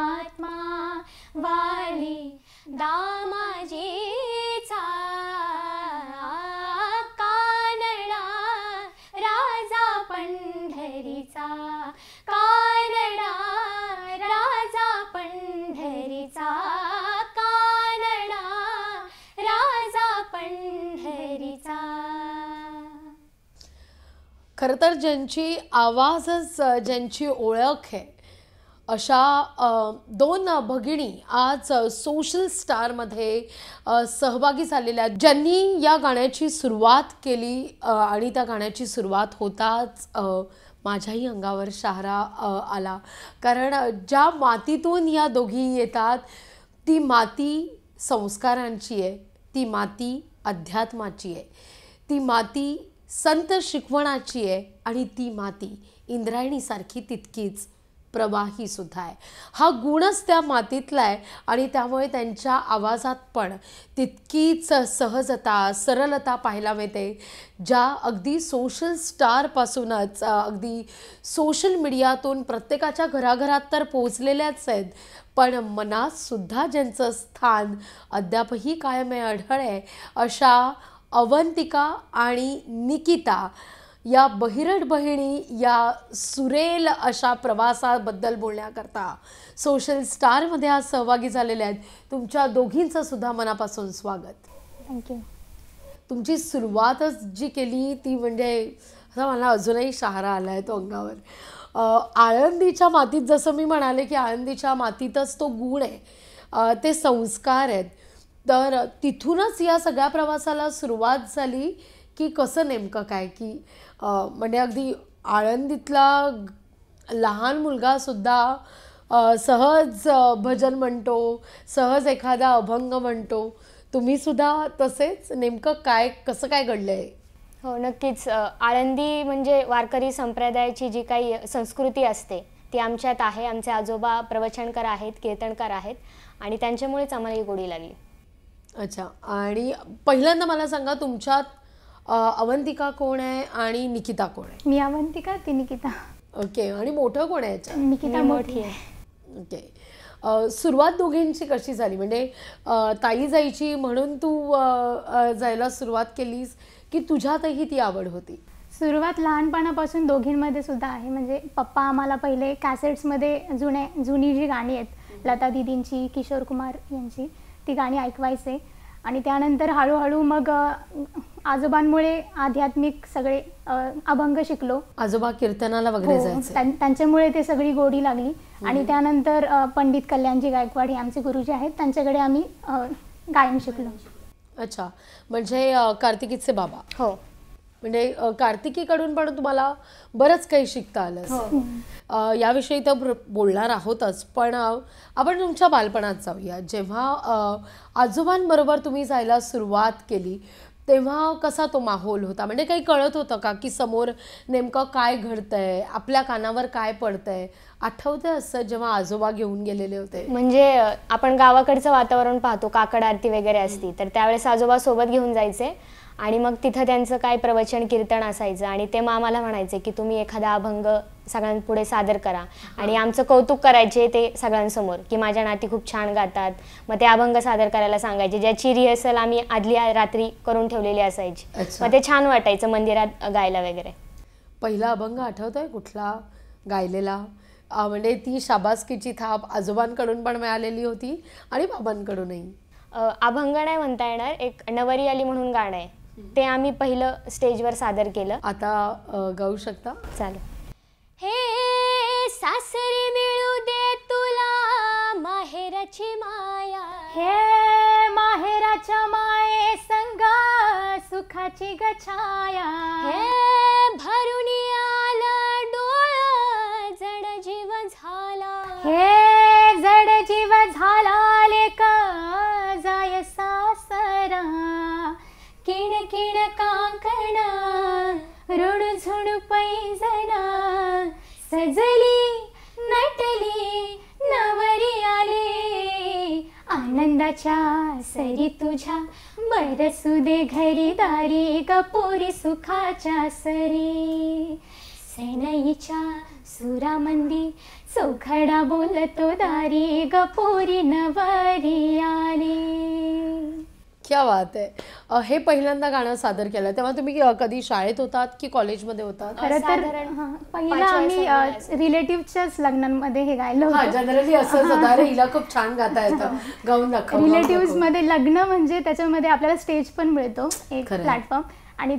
महात्मा वाली दामाजीचा कानडा राजा पंढरीचा कानडा राजा पंढरीचा कानडा राजा पंढरीचा. खरं तर ज्यांची आवाजच ज्यांची ओळख आहे अशा दोन भगिनी आज सोशल स्टारमध्ये सहभागी झालेल्या, ज्यांनी या गाण्याची सुरुवात केली आणि त्या गाण्याची सुरुवात होताच माझ्याही अंगावर शहारा आला. कारण ज्या मातीतून या दोघी येतात ती माती संस्कारांची आहे, ती माती अध्यात्माची आहे, ती माती संत शिकवणाची आहे आणि ती माती इंद्रायणीसारखी तितकीच प्रवाही सुद्धा आहे. हा गुणच त्या मातीतला आहे आणि त्यामुळे त्यांच्या आवाजात पण तितकीच सहजता सरलता पाहायला मिळते, ज्या अगदी सोशल स्टारपासूनच अगदी सोशल मीडियातून प्रत्येकाच्या घराघरात तर पोचलेल्याच आहेत, पण मनात सुद्धा ज्यांचं स्थान अद्यापही कायम आहे, अढळ आहे, अशा अवंतिका आणि निकिता या बहिरट बहिणी या सुरेल अशा प्रवासाबद्दल बोलण्याकरता सोशल स्टारमध्ये आज सहभागी झालेल्या आहेत. तुमच्या दोघींचं सुद्धा मनापासून स्वागत. थँक्यू. तुमची सुरुवातच जी केली ती म्हणजे आता मला अजूनही शहारा आला आहे तो अंगावर. आळंदीच्या मातीत, जसं मी म्हणाले की आळंदीच्या मातीतच तो गुण आहे, ते संस्कार आहेत. तर तिथूनच या सगळ्या प्रवासाला सुरुवात झाली की कसं नेमकं काय, की म्हणजे अगदी आळंदीतला लहान मुलगासुद्धा सहज भजन म्हणतो, सहज एखादा अभंग म्हणतो, तुम्हीसुद्धा तसेच? नेमकं काय कसं काय घडलं आहे? हो, नक्कीच. आळंदी म्हणजे वारकरी संप्रदायाची जी काही संस्कृती असते ती आमच्यात आहे. आमचे आजोबा प्रवचनकार आहेत, कीर्तनकार आहेत आणि त्यांच्यामुळेच आम्हाला ही गोडी लागली. अच्छा. आणि पहिल्यांदा मला सांगा, तुमच्यात अवंतिका कोण आहे आणि निकिता कोण आहे? मी अवंतिका, ती निकिता. ओके. आणि मोठं कोण आहे याच्यात? निकिता मोठी आहे. ओके. सुरुवात दोघींची कशी झाली? म्हणजे ताई जायची म्हणून तू जायला सुरुवात केलीस की तुझ्यातही ती आवड होती? सुरुवात लहानपणापासून दोघींमध्ये सुद्धा आहे. म्हणजे पप्पा आम्हाला पहिले कॅसेट्समध्ये जुनी जी गाणी आहेत, लता दीदींची, किशोर कुमार यांची, ती गाणी ऐकवायचे आणि त्यानंतर हळूहळू मग आजोबांमुळे आध्यात्मिक सगळे अभंग शिकलो. आजोबा कीर्तनाला वगैरे जायचे? त्यांच्यामुळे ते सगळी गोडी लागली. आणि त्यानंतर पंडित कल्याणजी गायकवाड हे आमचे गुरुजी आहेत, त्यांच्याकडे आम्ही गायन शिकलो. अच्छा. म्हणजे कार्तिकीचे बाबा? हो. म्हणजे कार्तिकीकडून पण तुम्हाला बरंच काही शिकता आलं. याविषयी तर बोलणार आहोतच, पण आपण तुमच्या बालपणात जाऊया. जेव्हा आजोबांबरोबर तुम्ही जायला सुरुवात केली तेव्हा कसा तो माहोल होता? म्हणजे काही कळत होतं का की समोर नेमकं काय घडतंय, आपल्या कानावर काय पडतंय? आठवतंय असं जेव्हा आजोबा घेऊन गेलेले होते? म्हणजे आपण गावाकडचं वातावरण पाहतो, काकड आरती वगैरे असती, तर त्यावेळेस आजोबा सोबत घेऊन जायचे आणि मग तिथं त्यांचं काय प्रवचन कीर्तन असायचं आणि ते मग आम्हाला म्हणायचे की तुम्ही एखादा अभंग सगळ्यांपुढे सादर करा आणि आमचं कौतुक करायचे ते सगळ्यांसमोर की माझ्या नाती खूप छान गातात. मग ते अभंग सादर करायला सांगायचे, ज्याची रिहर्सल आम्ही आदली रात्री करून ठेवलेली असायची. मग ते छान वाटायचं मंदिरात गायला वगैरे. पहिला अभंग आठवतोय कुठला गायलेला? म्हणजे ती शाबासकीची थाप आजोबांकडून पण मिळालेली होती आणि बाबांकडूनही? अभंग नाही म्हणता येणार, एक नवरी आली म्हणून गाणं आहे, ते आम्ही पहिलं स्टेजवर सादर केलं. आता गाऊ शकता? चालेल. हे सासरी मिळू दे तुला माहेराची माया, हे माहेराच्या माये संगा सुखाची गछाया, हे भरून आला डोळा जड जीव झाला, हे जड जीव झाला लेका जाय सासरा, किण किण काकणा रुडू झुडू पैजना, सजली नटली नवरी आली, आनंदाच्या सरी तुझ्या बरसू दे घरी दारी, गपोरी सुखाच्या सरी, सनईच्या सुरामंदी चौखडा बोलतो दारी गपोरी नवरी आली. क्या बात आहे. हे पहिल्यांदा गाणं सादर केलं तेव्हा तुम्ही कधी शाळेत होतात की कॉलेजमध्ये होतात? खरं तर पहिलं आम्ही रिलेटिव्हच्याच लग्नांमध्ये हे गायलं हा, होतं. जनरली असंच होतं, अरे हिला खूप छान गाता येतं, गाऊन दाखव. रिलेटिव्ह मध्ये लग्न म्हणजे त्याच्यामध्ये आपल्याला स्टेज पण मिळतो, एक खरंय. प्लॅटफॉर्म. आणि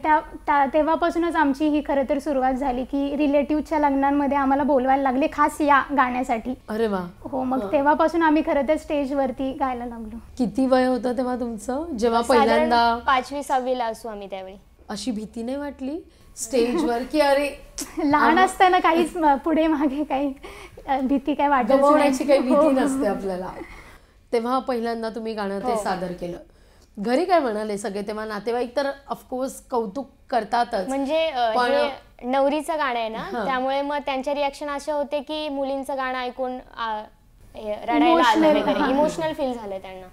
तेव्हापासूनच आमची ही खरं तर सुरुवात झाली की रिलेटिव्हच्या लग्नांमध्ये आम्हाला बोलवायला लागले खास या गाण्यासाठी. अरे वा. हो, मग तेव्हापासून आम्ही खरं तर स्टेजवरती गायला लागलो. किती वय होतं तेव्हा तुमचं जेव्हा साधारण पहिल्यांदा? 5वी-6वी ला असू आम्ही त्यावेळी. अशी भीती नाही वाटली स्टेजवर की अरे लहान असताना काहीच पुढे मागे काही भीती काय वाटत गमावण्याची काही हो. भीती नसते आपल्याला. तेव्हा पहिल्यांदा तुम्ही गाणं ते सादर केलं, घरी काय म्हणाले सगळे तेव्हा? नातेवाईक तर ऑफकोर्स कौतुक करतातच, म्हणजे पण हे नवरीचं गाणं आहे ना, त्यामुळे मग त्यांचे रिॲक्शन असे होते की मुलींचं गाणं ऐकून रडायला आलं वगैरे, इमोशनल फील झालं त्यांना.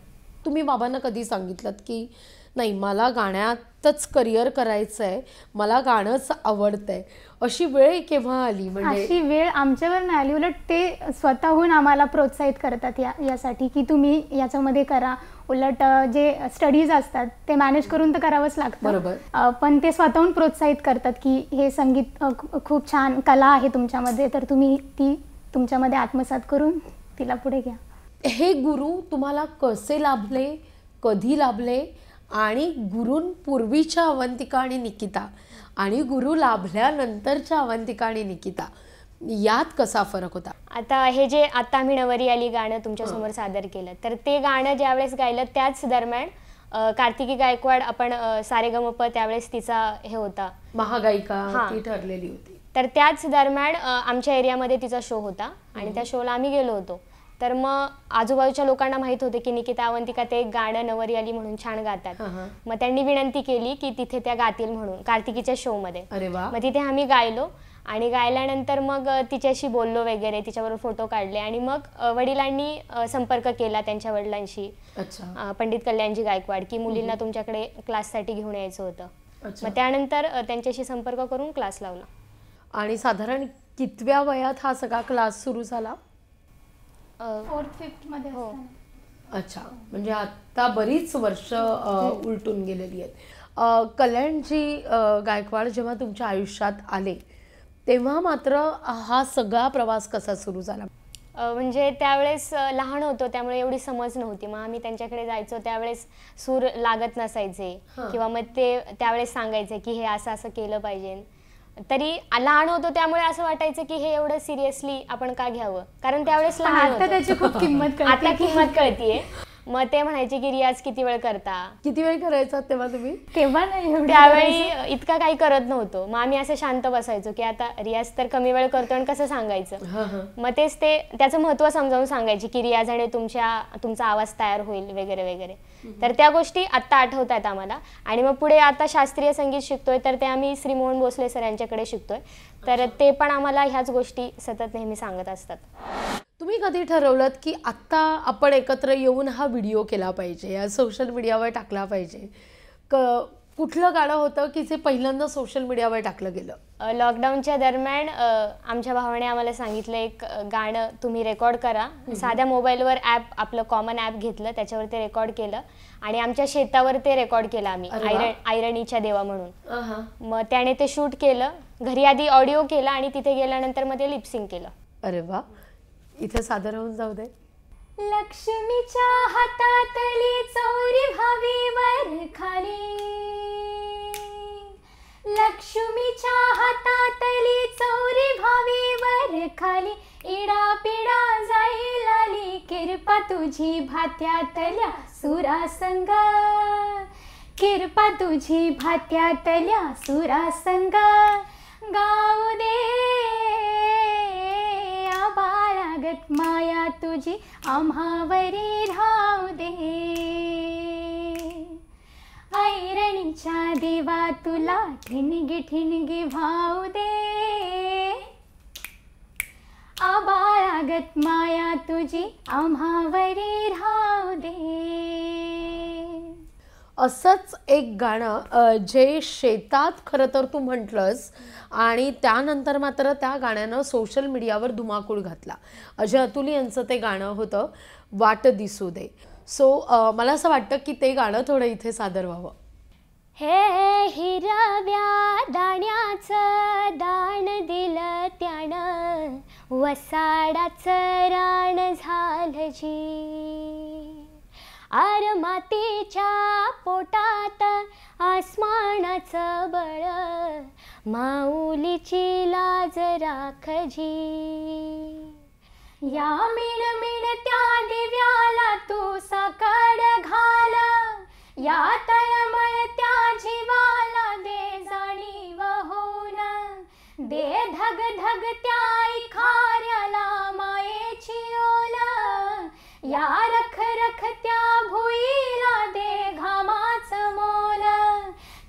तुम्ही बाबांना कधी सांगितलं की नाही मला गाण्यातच करिअर करायचं आहे, मला गाणंच आवडतंय, अशी वेळ केव्हा आली? म्हणजे अशी वेळ आमच्यावर नाही आली, उलट ते स्वतःहून आम्हाला प्रोत्साहित करतात यासाठी की तुम्ही याच्यामध्ये करा. उलट जे स्टडीज असतात ते मॅनेज करून तर करावंच लागतं, बरोबर. पण ते स्वतःहून प्रोत्साहित करतात की हे संगीत खूप छान कला आहे तुमच्यामध्ये, तर तुम्ही ती तुमच्यामध्ये आत्मसात करून तिला पुढे घ्या. हे गुरु तुम्हाला कसे लाभले, कधी लाभले, आणि गुरूंपूर्वीच्या अवंतिका आणि निकिता आणि गुरु लाभल्यानंतरच्या अवंतिका आणि निकिता यात कसा फरक होता? आता हे जे आता आम्ही नवरी आली गाणं तुमच्यासमोर सादर केलं, तर ते गाणं ज्यावेळेस गायलं त्याच दरम्यान कार्तिकी गायकवाड, आपण सारेगमप त्यावेळेस तिचा हे होता महागायिका ती ठरलेली होती, तर त्याच दरम्यान आमच्या एरियामध्ये तिचा शो होता आणि त्या शोला आम्ही गेलो होतो. तर मग आजूबाजूच्या लोकांना माहित होते की निकिता अवंतिका ते गाणं नवरी आली म्हणून छान गातात. मग त्यांनी विनंती केली की तिथे त्या गातील म्हणून कार्तिकीच्या शो मध्ये. अरे वा. मग तिथे आम्ही गायलो आणि गायल्यानंतर मग तिच्याशी बोललो वगैरे, तिच्याबरोबर फोटो काढले आणि मग वडिलांनी संपर्क केला त्यांच्या वडिलांशी, पंडित कल्याणजी गायकवाड, की मुलींना तुमच्याकडे क्लाससाठी घेऊन यायचं होतं. मग त्यानंतर त्यांच्याशी संपर्क करून क्लास लावला. आणि साधारण कितव्या वयात हा सगळा क्लास सुरू झाला? 4th-5th मध्ये असताना. अच्छा, म्हणजे आता बरीच वर्ष उलटून गेलेली आहेत. कल्याणजी गायकवाड जेव्हा तुमच्या आयुष्यात आले तेव्हा मात्र हा सगळा प्रवास कसा सुरू झाला? म्हणजे त्यावेळेस लहान होतो त्यामुळे एवढी समज नव्हती. मग आम्ही त्यांच्याकडे जायचो त्यावेळेस सूर लागत नसायचे किंवा मग ते त्यावेळेस सांगायचे की हे असं असं केलं पाहिजे. तरी लहान होतो त्यामुळे असं वाटायचं की हे एवढं सिरियसली आपण का घ्यावं, कारण त्यावेळेस लहान आता त्याची खूप किंमत कळते. आता किंमत कळतीये. मग ते म्हणायचे की रियाज किती वेळ करता. किती वेळ करायचा तेव्हा तुम्ही? तेव्हा नाही, त्यावेळी इतका काही करत नव्हतो. मग आम्ही असं शांत बसायचो की आता रियाज तर कमी वेळ करतो आणि कसं सांगायचं. मग तेच ते त्याचं महत्त्व समजावून सांगायचे की रियाजाने तुमचा आवाज तयार होईल वगैरे वगैरे. तर त्या गोष्टी आत्ता आठवत आहेत आम्हाला. आणि मग पुढे आता शास्त्रीय संगीत शिकतोय तर ते आम्ही श्री मोहन भोसले सर यांच्याकडे शिकतोय, तर ते पण आम्हाला ह्याच गोष्टी सतत नेहमी सांगत असतात. तुम्ही कधी ठरवलं की आत्ता आपण एकत्र येऊन हा व्हिडिओ केला पाहिजे, या सोशल मीडियावर टाकला पाहिजे? कुठलं गाणं होतं की जे पहिल्यांदा सोशल मीडियावर टाकलं गेलं? लॉकडाऊनच्या दरम्यान आमच्या भावाने आम्हाला सांगितलं एक गाणं तुम्ही रेकॉर्ड करा. साध्या मोबाईलवर ॲप, आपलं कॉमन ॲप घेतलं, त्याच्यावर ते रेकॉर्ड केलं आणि आमच्या शेतावर ते रेकॉर्ड केलं आम्ही, ऐरणीच्या देवा म्हणून. मग त्याने ते शूट केलं, घरी आधी ऑडिओ केला आणि तिथे गेल्यानंतर मग ते लिपसिंग केलं. अरे वा, इथे सादर होऊन जाऊ दे. लक्ष्मीच्या हातातली चोरी व्हावी वर खाली, लक्ष्मीच्या हातातली चोरी व्हावी वर खाली, इडा पिडा जाईल आली, किरपा तुझी भात्यातल्या सुरासंग, किरपा तुझी भात्यातल्या सुरासंग, गाऊ दे बाळागत माया तुझी आम्हावरी राहू दे, ऐरणीच्या देवा तुला ठिणगी ठिणगी भाऊ दे, आबाळागत माया तुझी आम्हावरी राहू दे. असंच एक गाणं जे शेतात खरं तर तू म्हटलंस आणि त्यानंतर मात्र त्या गाण्यानं सोशल मीडियावर धुमाकूळ घातला. अजय अतुल यांचं ते गाणं होतं वाट दिसू दे. सो मला असं वाटतं की ते गाणं थोडं इथे सादर व्हावं. हे हिरव्या दाण्याचं दाण दिलं त्यानं, वसाडाचं रान झालं जी. आर मातीच्या पोटात आसमानाचं बळ, माऊलीची लाज राखजी. या मिणमिणत्या दिव्याला तू साकड घाल, या तळमळत्या जीवाला दे जाणीव होऊन, दे धग धगत्या इखाऱ्याला मायेची ओल, या रख रखत्या भुईला दे घामाचं मोल.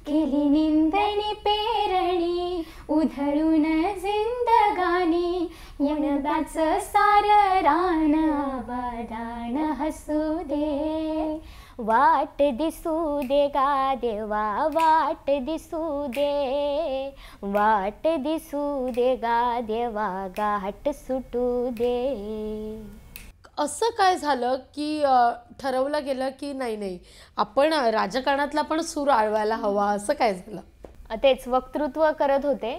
केली निंदणी पेरणी उधळून जिंदगानी, यणदाचं सार रान आबादान हसू दे. वाट दिसू दे गा देवा, वाट दिसू दे, वाट दिसू दे गा देवा, गाठ सुटू दे. असं काय झालं की ठरवलं गेलं की नाही आपण राजकारणातला पण सूर आळवायला हवा, असं काय झालं? तेच वक्तृत्व करत होते.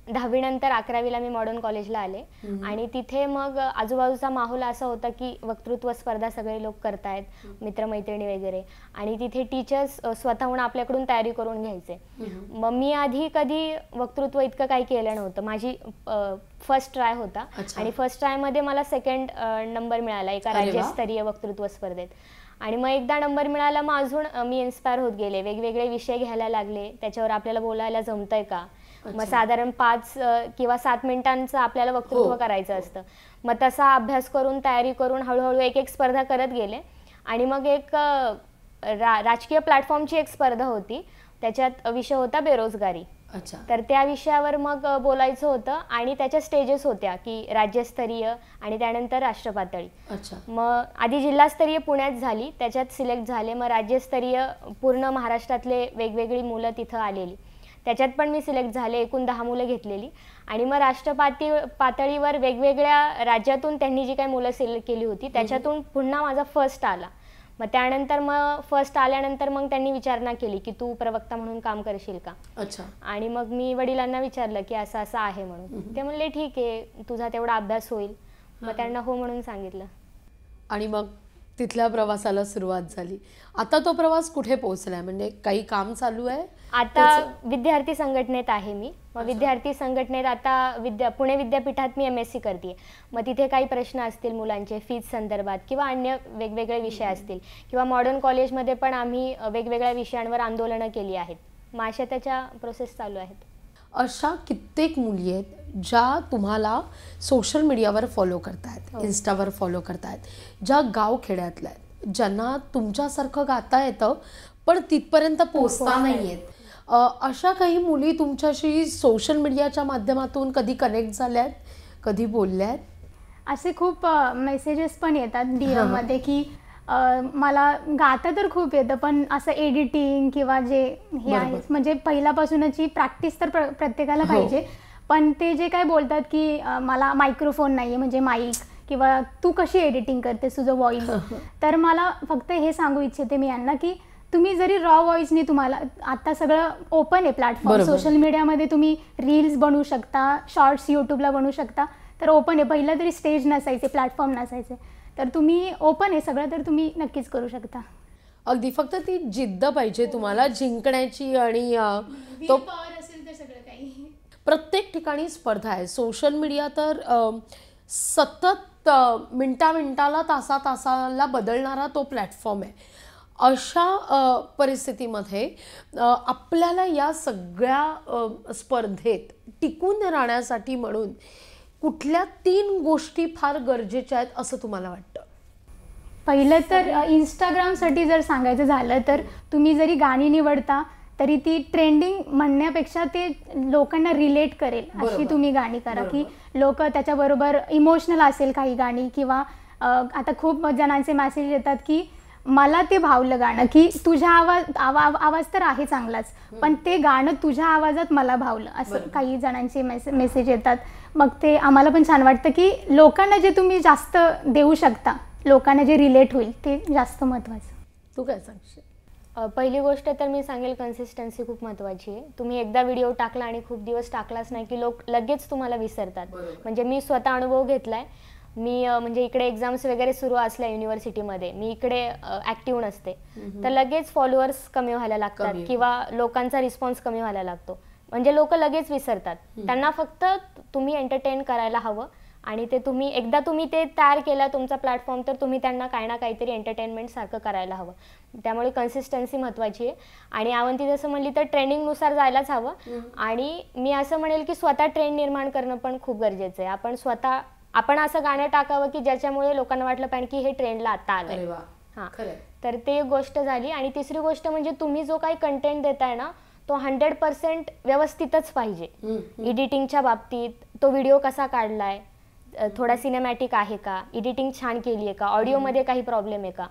10वी नंतर 11वीला मी मॉडर्न कॉलेजला आले आणि तिथे मग आजूबाजूचा माहोल असा होता की वक्तृत्व स्पर्धा सगळे लोक करतायत, मित्रमैत्रिणी वगैरे, आणि तिथे टीचर्स स्वतःहून आपल्याकडून तयारी करून घ्यायचे. मग मी आधी कधी वक्तृत्व इतकं काही केलं नव्हतं. माझी फर्स्ट ट्राय होता आणि फर्स्ट ट्रायमध्ये मला सेकंड नंबर मिळाला एका राज्यस्तरीय वक्तृत्व स्पर्धेत. आणि मग एकदा नंबर मिळाला, मग अजून मी इन्स्पायर होत गेले, वेगवेगळे विषय घ्यायला लागले, त्याच्यावर आपल्याला बोलायला जमतंय का. मग साधारण 5 किंवा 7 मिनिटांचं आपल्याला वक्तृत्व करायचं असतं. मग तसा अभ्यास करून तयारी करून हळूहळू एक एक स्पर्धा करत गेले. आणि मग एक राजकीय प्लॅटफॉर्मची एक स्पर्धा होती, त्याच्यात विषय होता बेरोजगारी. तर त्या विषयावर मग बोलायचं होतं आणि त्याच्या स्टेजेस होत्या की राज्यस्तरीय आणि त्यानंतर राष्ट्रपातळी. मग आधी जिल्हास्तरीय पुण्यात झाली, त्याच्यात सिलेक्ट झाले. मग राज्यस्तरीय पूर्ण महाराष्ट्रातले वेगवेगळी मुलं तिथं आलेली, त्याच्यात पण मी सिलेक्ट झाले. एकूण 10 मुलं घेतलेली. आणि मग पातळीवर वेगवेगळ्या राज्यातून त्यांनी जी काही मुलं सिलेक्ट केली होती त्याच्यातून पुन्हा माझा फर्स्ट आला. मग त्यानंतर मग फर्स्ट आल्यानंतर मग त्यांनी विचारणा केली की तू प्रवक्ता म्हणून काम करशील का. आणि मग मी वडिलांना विचारलं की असं असं आहे म्हणून. ते म्हणले ठीक आहे, तुझा तेवढा अभ्यास होईल. मग त्यांना हो म्हणून सांगितलं. आणि मग तिथल्या प्रवासाला सुरुवात झाली. आता तो प्रवास कुठे पोहोचलाय, म्हणजे काही काम चालू आहे? आता विद्यार्थी संघटनेत आहे मी. मग विद्यार्थी संघटनेत आता पुणे विद्यापीठात मी MSc करते. मग तिथे काही प्रश्न असतील मुलांचे फीज संदर्भात किंवा अन्य वेगवेगळे विषय असतील, किंवा मॉडर्न कॉलेजमध्ये पण आम्ही वेगवेगळ्या विषयांवर आंदोलनं केली आहेत. मग अशा त्याच्या प्रोसेस चालू आहेत. अशा कित्येक मुली आहेत ज्या तुम्हाला सोशल मीडियावर फॉलो करतायत, इन्स्टावर फॉलो करतायत, ज्या गावखेड्यातल्या आहेत, ज्यांना तुमच्यासारखं गाता येतं पण तिथपर्यंत पोचता नाही आहेत. अशा काही मुली तुमच्याशी सोशल मीडियाच्या माध्यमातून कधी कनेक्ट झाल्यात, कधी बोलल्यात? असे खूप मेसेजेस पण येतात DM मध्ये की मला गाता तर खूप येतं पण असं एडिटिंग किंवा जे हे आहे, म्हणजे पहिल्यापासूनची प्रॅक्टिस तर प्रत्येकाला पाहिजे. पण ते जे काय बोलतात की मला मायक्रोफोन नाही आहे, म्हणजे माईक, किंवा तू कशी एडिटिंग करते तुझं व्हॉइस. तर मला फक्त हे सांगू इच्छिते मी यांना की तुम्ही जरी रॉ व्हॉइसनी, तुम्हाला आता सगळं ओपन आहे प्लॅटफॉर्म, सोशल मीडियामध्ये तुम्ही रील्स बनवू शकता, शॉर्ट्स यूट्यूबला बनवू शकता, तर ओपन आहे. पहिलं तरी स्टेज नसायचे, प्लॅटफॉर्म नसायचे, तर तुम्ही ओपन आहे सगळं, तर तुम्ही नक्कीच करू शकता. अगदी फक्त ती जिद्द पाहिजे तुम्हाला जिंकण्याची, आणि तो असेल तर सगळं काही. प्रत्येक ठिकाणी स्पर्धा आहे. सोशल मीडिया तर सतत मिनटाला तासाला बदलणारा तो प्लॅटफॉर्म आहे. अशा परिस्थितीमध्ये आपल्याला या सगळ्या स्पर्धेत टिकून राहण्यासाठी म्हणून कुठल्या 3 गोष्टी फार गरजेच्या आहेत असं तुम्हाला वाटतं? पहिलं तर इंस्टाग्रामसाठी जर सांगायचं झालं तर तुम्ही जरी गाणी निवडता तरी ती ट्रेंडिंग म्हणण्यापेक्षा ते लोकांना रिलेट करेल अशी तुम्ही गाणी करा, की लोक त्याच्याबरोबर इमोशनल असेल काही गाणी. किंवा आता खूप जणांचे मेसेज येतात की मला ते भावलं गाणं, की तुझ्या आवाज तर आहे चांगलाच, पण ते गाणं तुझ्या आवाजात मला भावलं, असं काही जणांचे मेसेज येतात. मग ते आम्हाला पण छान वाटतं, की लोकांना जे तुम्ही जास्त देऊ शकता, लोकांना जे रिलेट होईल ते जास्त महत्त्वाचं. तू काय सांगशील? पहिली गोष्ट तर मी सांगेल, कन्सिस्टन्सी खूप महत्त्वाची आहे. तुम्ही एकदा व्हिडिओ टाकला आणि खूप दिवस टाकलाच नाही की लोक लगेच तुम्हाला विसरतात. म्हणजे मी स्वतः अनुभव घेतलाय. मी म्हणजे इकडे एक्झाम्स वगैरे सुरू असल्या युनिव्हर्सिटीमध्ये मी इकडे ॲक्टिव्ह नसते, तर लगेच फॉलोअर्स कमी व्हायला लागतात किंवा लोकांचा रिस्पॉन्स कमी व्हायला लागतो. म्हणजे लोक लगेच विसरतात. त्यांना फक्त तुम्ही एंटरटेन करायला हवं आणि ते एकदा तुम्ही ते तयार केला तुमचा प्लॅटफॉर्म, तर तुम्ही त्यांना काही ना काहीतरी एंटरटेनमेंट सारखं करायला हवं. त्यामुळे कन्सिस्टन्सी महत्त्वाची आहे. आणि अवंती जसं म्हणली तर ट्रेंडिंगनुसार जायलाच हवं. आणि मी असं म्हणेल की स्वतः ट्रेंड निर्माण करणं पण खूप गरजेचं आहे. आपण असं गाणं टाकावं की ज्याच्यामुळे लोकांना वाटलं पाहिजे की हे ट्रेंडला आता आलंय. हां, तर ते गोष्ट झाली. आणि तिसरी गोष्ट म्हणजे तुम्ही जो काही कंटेंट देताय ना, तो 100% व्यवस्थितच पाहिजे. एडिटिंगच्या बाबतीत तो व्हिडिओ कसा काढलाय, थोडा सिनेमॅटिक आहे का, एडिटिंग छान केली आहे का, ऑडिओमध्ये काही प्रॉब्लेम आहे का,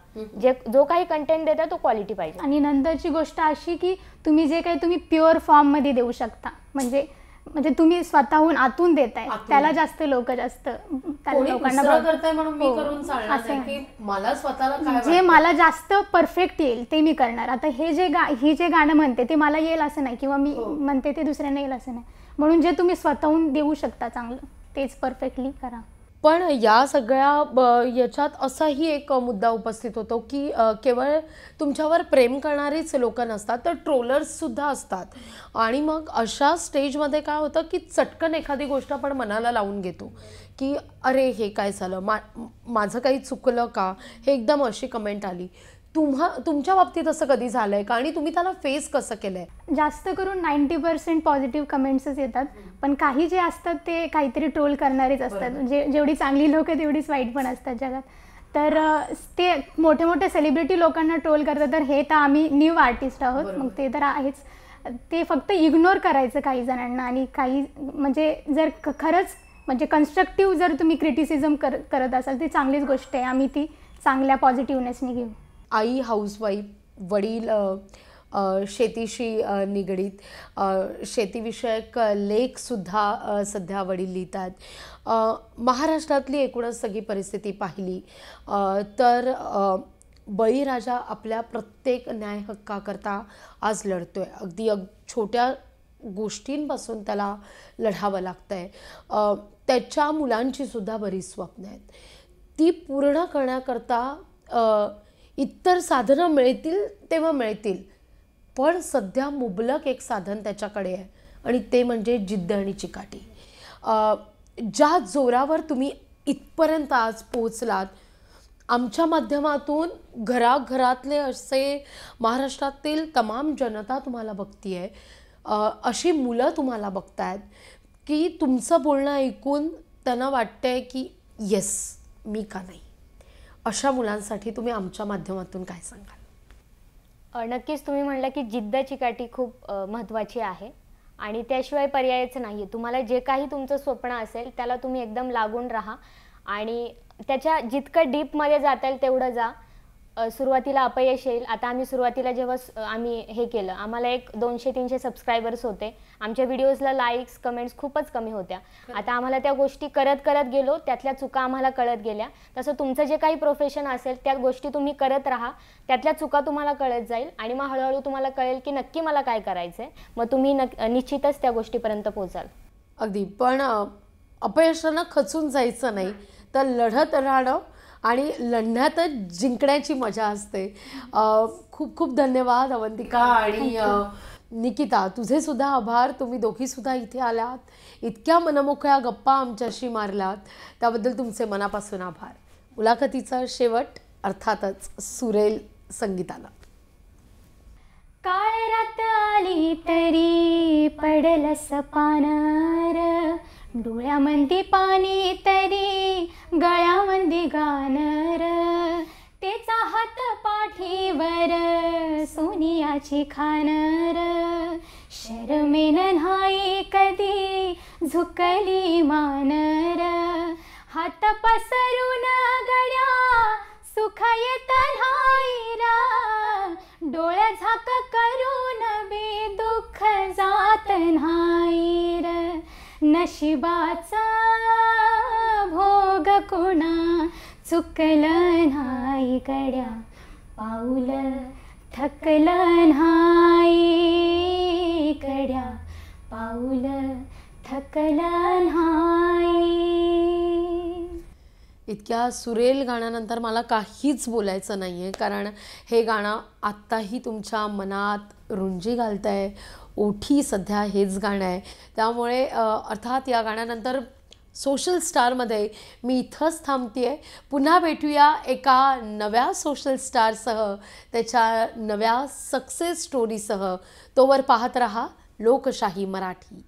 जो काही कंटेंट देता तो क्वालिटी पाहिजे. आणि नंतरची गोष्ट अशी की तुम्ही जे काही तुम्ही प्युअर फॉर्ममध्ये देऊ शकता, म्हणजे तुम्ही स्वतःहून आतून देताय, त्याला जास्त जास्त लोकांना करताय म्हणून मी करून चालणार नाही, की मला स्वतःला काय जे मला जास्त परफेक्ट येईल ते मी करणार. आता ही जे गाणं म्हणते ते मला येईल असं नाही, किंवा मी म्हणते ते दुसऱ्यांना येईल असं नाही. म्हणून जे तुम्ही स्वतःहून देऊ शकता चांगलं तेच परफेक्टली करा. पण या सगळ्या याच्यात असाही एक मुद्दा उपस्थित होतो की केवळ तुमच्यावर प्रेम करणारीच लोक नसतात, तर ट्रोलर्ससुद्धा असतात. आणि मग अशा स्टेजमध्ये काय होतं की चटकन एखादी गोष्ट आपण मनाला लावून घेतो की अरे हे काय झालं, माझं काही चुकलं का, हे एकदम अशी कमेंट आली. तुमच्या बाबतीत असं कधी झालंय का आणि तुम्ही त्याला फेस कसं केलंय? जास्त करून 90% पॉझिटिव्ह कमेंट्सच येतात, पण काही जे असतात ते काहीतरी ट्रोल करणारेच असतात. जेवढी चांगली लोक तेवढीच वाईट पण असतात जगात. तर ते मोठे मोठे सेलिब्रिटी लोकांना ट्रोल करतात, तर हे तर आम्ही न्यू आर्टिस्ट आहोत, मग ते तर आहेच. ते फक्त इग्नोर करायचं काही जणांना. आणि काही म्हणजे जर खरंच म्हणजे कन्स्ट्रक्टिव्ह जर तुम्ही क्रिटिसिझम करत असाल ती चांगलीच गोष्ट आहे, आम्ही ती चांगल्या पॉझिटिव्हनेसने घेऊ. आई हाऊसवाईफ, वडील शेतीशी निगडीत, शेतीविषयक लेखसुद्धा सध्या वडील लिहितात. महाराष्ट्रातली एकूणच सगळी परिस्थिती पाहिली तर बळीराजा आपल्या प्रत्येक न्याय हक्काकरता आज लढतोय. अगदी छोट्या गोष्टींपासून त्याला लढावं लागतं आहे. त्याच्या मुलांचीसुद्धा बरीच स्वप्न आहेत, ती पूर्ण करण्याकरता इतर साधनं मिळतील तेव्हा मिळतील, पण सध्या मुबलक एक साधन त्याच्याकडे आहे आणि ते म्हणजे जिद्द आणि चिकाटी. ज्या जोरावर तुम्ही इथपर्यंत आज पोहोचलात, आमच्या माध्यमातून घराघरातले असे महाराष्ट्रातील तमाम जनता तुम्हाला बघतीये, अशी मुलं तुम्हाला बघतायत की तुमचं बोलणं ऐकून त्यांना वाटतंय की येस मी का नाही. अशा मुलांसाठी तुम्ही आमच्या माध्यमातून काय सांगाल? नक्कीच तुम्ही म्हणलं की जिद्द चिकाटी खूप महत्त्वाची आहे आणि त्याशिवाय पर्यायच नाही आहे. तुम्हाला जे काही तुमचं स्वप्न असेल त्याला तुम्ही एकदम लागून राहा आणि त्याच्या जितकं डीपमध्ये जाता येईल तेवढं जा. सुरुवातीला अपयश येईल. आता आम्ही सुरुवातीला जेव्हा आम्ही हे केलं, आम्हाला एक 200-300 सबस्क्रायबर्स होते. आमच्या व्हिडिओजला लाईक्स कमेंट्स खूपच कमी होत्या. आता आम्हाला त्या गोष्टी करत गेलो, त्यातल्या चुका आम्हाला कळत गेल्या. तसं तुमचं जे काही प्रोफेशन असेल त्या गोष्टी तुम्ही करत राहा, त्यातल्या चुका तुम्हाला कळत जाईल आणि मग हळूहळू तुम्हाला कळेल की नक्की मला काय करायचं आहे. मग तुम्ही निश्चितच त्या गोष्टीपर्यंत पोहोचाल. अगदी. पण अपयशानं खचून जायचं नाही, तर लढत राहणं आणि लढण्यातच जिंकण्याची मजा असते. खूप खूप धन्यवाद अवंतिका आणि निकिता, तुझे सुद्धा आभार. तुम्ही दोघीसुद्धा इथे आलात, इतक्या मनमोकळ्या गप्पा आमच्याशी मारलात, त्याबद्दल तुमचे मनापासून आभार. मुलाखतीचा शेवट अर्थातच सुरेल संगीताला. काळ रात आली तरी पडलंस पानार, डोळ्यामंदी पाणी तरी गळ्यामंदी गाणर, तेचा हात पाठीवर सोनियाची खानर, शरमेन नाही कधी झुकली मानर, हात पसरून गड्या सुख येत नाही करून बी दुःख जात नाही र, नशिबाचा भोग कोणा चुकलं नाही गड्या, पाऊल थकलं नाही गड्या, पाऊल थकलं नाही. इतक्या सुरेल गाण्यानंतर मला काहीच बोलायचं नाही आहे, कारण हे गाणं आत्ताही तुमच्या मनात रुंजी घालतं आहे. ओठी सध्या हेच गाणं आहे. त्यामुळे अर्थात या गाण्यानंतर सोशल स्टारमध्ये मी इथंच थांबते आहे. पुन्हा भेटूया एका नव्या सोशल स्टारसह, त्याच्या नव्या सक्सेस स्टोरीसह. तोवर पाहत रहा लोकशाही मराठी.